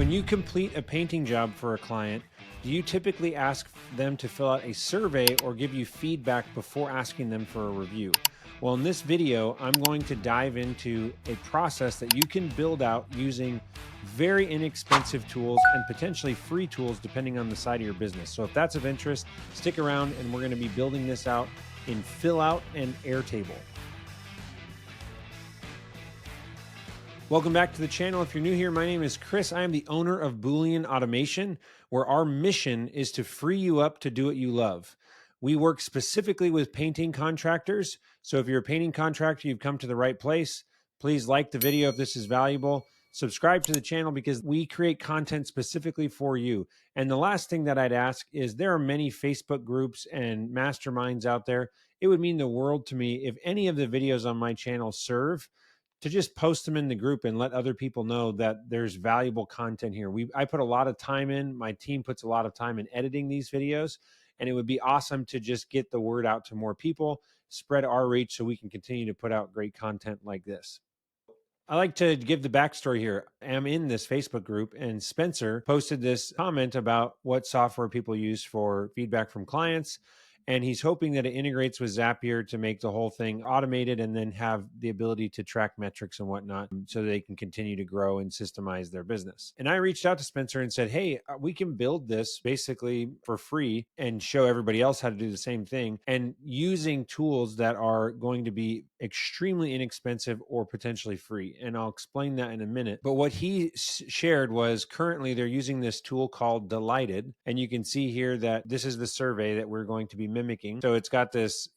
When you complete a painting job for a client, do you typically ask them to fill out a survey or give you feedback before asking them for a review? Well, in this video, I'm going to dive into a process that you can build out using very inexpensive tools and potentially free tools depending on the side of your business. So if that's of interest, stick around and we're going to be building this out in Fillout and Airtable. Welcome back to the channel. If you're new here, my name is Chris. I am the owner of Boolean Automation, where our mission is to free you up to do what you love. We work specifically with painting contractors. So if you're a painting contractor, you've come to the right place. Please like the video if this is valuable. Subscribe to the channel because we create content specifically for you. And the last thing that I'd ask is there are many Facebook groups and masterminds out there. It would mean the world to me if any of the videos on my channel serve to just post them in the group and let other people know that there's valuable content here. I put a lot of time in, my team puts a lot of time in editing these videos, and it would be awesome to just get the word out to more people, spread our reach so we can continue to put out great content like this. I like to give the backstory here. I'm in this Facebook group and Spencer posted this comment about what software people use for feedback from clients. And he's hoping that it integrates with Zapier to make the whole thing automated and then have the ability to track metrics and whatnot so they can continue to grow and systemize their business. And I reached out to Spencer and said, hey, we can build this basically for free and show everybody else how to do the same thing and using tools that are going to be extremely inexpensive or potentially free. And I'll explain that in a minute. But what he shared was currently they're using this tool called Delighted. And you can see here that this is the survey that we're going to be mimicking. So it's got this,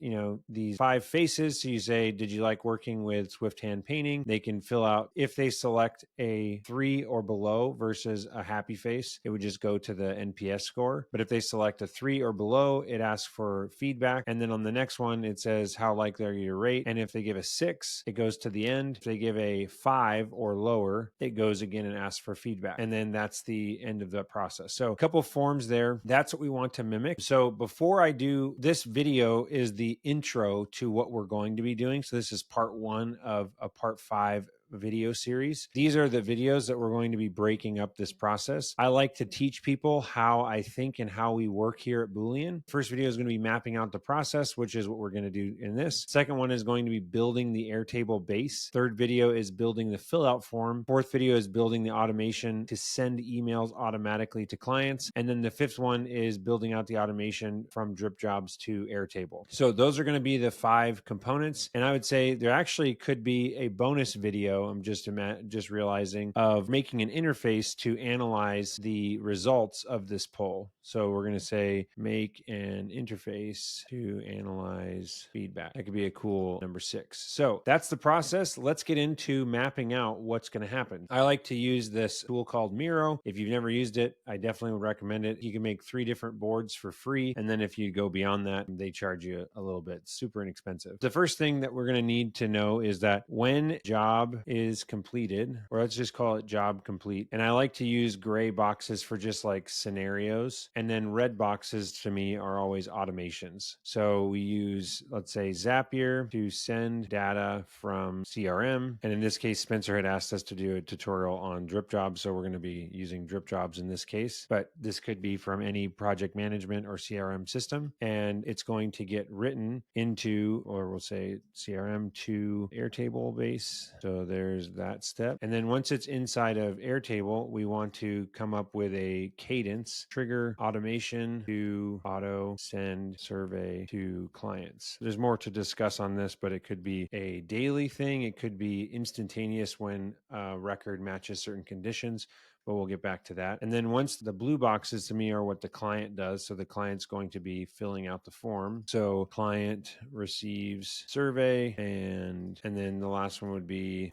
these 5 faces. So you say, did you like working with Swift hand painting? They can fill out if they select a 3 or below versus a happy face, it would just go to the NPS score. But if they select a 3 or below, it asks for feedback. And then on the next one, it says, how likely are you to rate? And if they give a 6, it goes to the end. If they give a 5 or lower, it goes again and asks for feedback. And then that's the end of the process. So a couple forms there. That's what we want to mimic. So before I do this video is the intro to what we're going to be doing. So this is part 1 of a part 5 video series. These are the videos that we're going to be breaking up this process. I like to teach people how I think and how we work here at Boolean. First video is going to be mapping out the process, which is what we're going to do in this. Second one is going to be building the Airtable base. Third video is building the fill out form. Fourth video is building the automation to send emails automatically to clients. And then the 5th one is building out the automation from drip jobs to Airtable. So those are going to be the 5 components. And I would say there actually could be a bonus video I'm just realizing of making an interface to analyze the results of this poll. So we're going to say make an interface to analyze feedback. That could be a cool number 6. So that's the process. Let's get into mapping out what's going to happen. I like to use this tool called Miro. If you've never used it, I definitely would recommend it. You can make 3 different boards for free. And then if you go beyond that, they charge you a little bit. Super inexpensive. The first thing that we're going to need to know is that when job is completed, or let's just call it job complete. And I like to use gray boxes for just like scenarios. And then red boxes to me are always automations. So we use, let's say, Zapier to send data from CRM. And in this case, Spencer had asked us to do a tutorial on drip jobs. So we're going to be using drip jobs in this case, but this could be from any project management or CRM system. And it's going to get written into, or we'll say CRM to Airtable base. So there's that step. And then once it's inside of Airtable, we want to come up with a cadence, trigger automation to auto send survey to clients. There's more to discuss on this, but it could be a daily thing. It could be instantaneous when a record matches certain conditions, but we'll get back to that. And then once the blue boxes to me are what the client does. So the client's going to be filling out the form. So client receives survey, and then the last one would be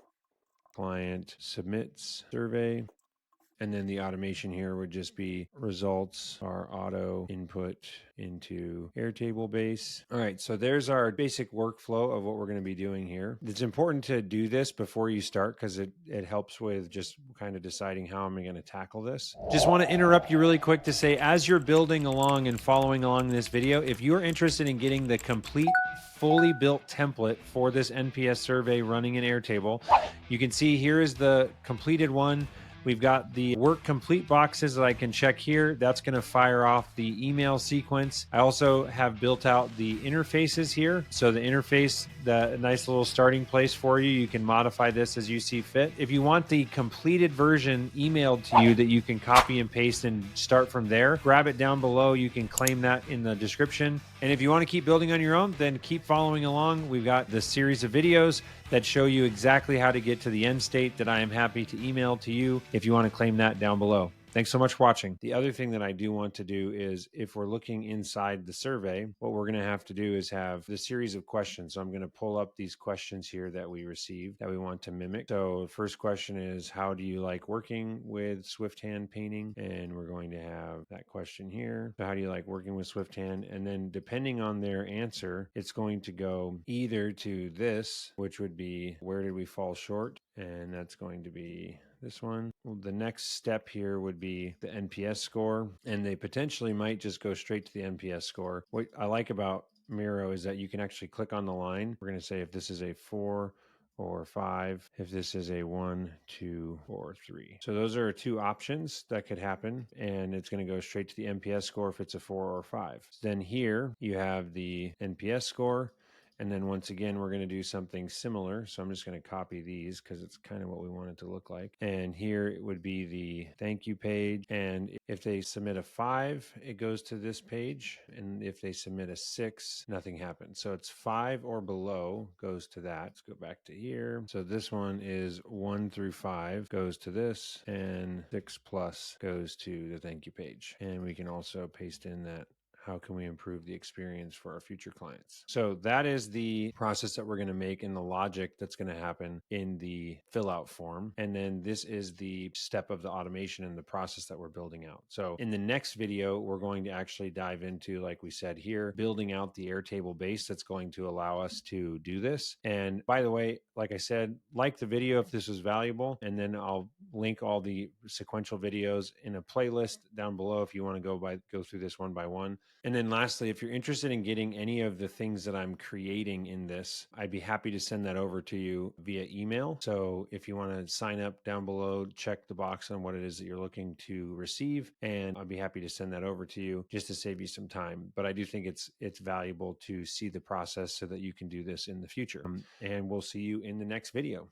client submits survey. And then the automation here would just be results are auto input into Airtable base. All right, so there's our basic workflow of what we're going to be doing here. It's important to do this before you start because it helps with just kind of deciding how am I going to tackle this. Just want to interrupt you really quick to say, as you're building along and following along this video, if you're interested in getting the complete fully built template for this NPS survey running in Airtable, you can see here is the completed one. We've got the work complete boxes that I can check here. That's going to fire off the email sequence. I also have built out the interfaces here. So the interface, the nice little starting place for you. You can modify this as you see fit. If you want the completed version emailed to you that you can copy and paste and start from there, grab it down below. You can claim that in the description. And if you want to keep building on your own, then keep following along. We've got this series of videos that show you exactly how to get to the end state that I am happy to email to you if you want to claim that down below. Thanks so much for watching. The other thing that I do want to do is if we're looking inside the survey, what we're going to have to do is have the series of questions. So I'm going to pull up these questions here that we received that we want to mimic. So the first question is, how do you like working with Swift hand painting? And we're going to have that question here. So how do you like working with Swift hand? And then depending on their answer, it's going to go either to this, which would be, where did we fall short? And that's going to be this one. Well, the next step here would be the NPS score, and they potentially might just go straight to the NPS score. What I like about Miro is that you can actually click on the line. We're going to say if this is a 4 or 5, if this is a 1, 2, or 3. So those are two options that could happen, and it's going to go straight to the NPS score if it's a 4 or 5. Then here you have the NPS score. And then once again, we're going to do something similar. So I'm just going to copy these because it's kind of what we want it to look like. And here it would be the thank you page. And if they submit a 5, it goes to this page. And if they submit a 6, nothing happens. So it's 5 or below goes to that. Let's go back to here. So this one is 1 through 5 goes to this, and 6 plus goes to the thank you page. And we can also paste in that, how can we improve the experience for our future clients? So that is the process that we're going to make in the logic that's going to happen in the fill out form. And then this is the step of the automation and the process that we're building out. So in the next video, we're going to actually dive into, like we said here, building out the Airtable base that's going to allow us to do this. And by the way, like I said, like the video if this was valuable, and then I'll link all the sequential videos in a playlist down below if you want to go through this one by one. And then lastly, if you're interested in getting any of the things that I'm creating in this, I'd be happy to send that over to you via email. So if you want to sign up down below, check the box on what it is that you're looking to receive, and I'd be happy to send that over to you just to save you some time. But I do think it's valuable to see the process so that you can do this in the future. And we'll see you in the next video.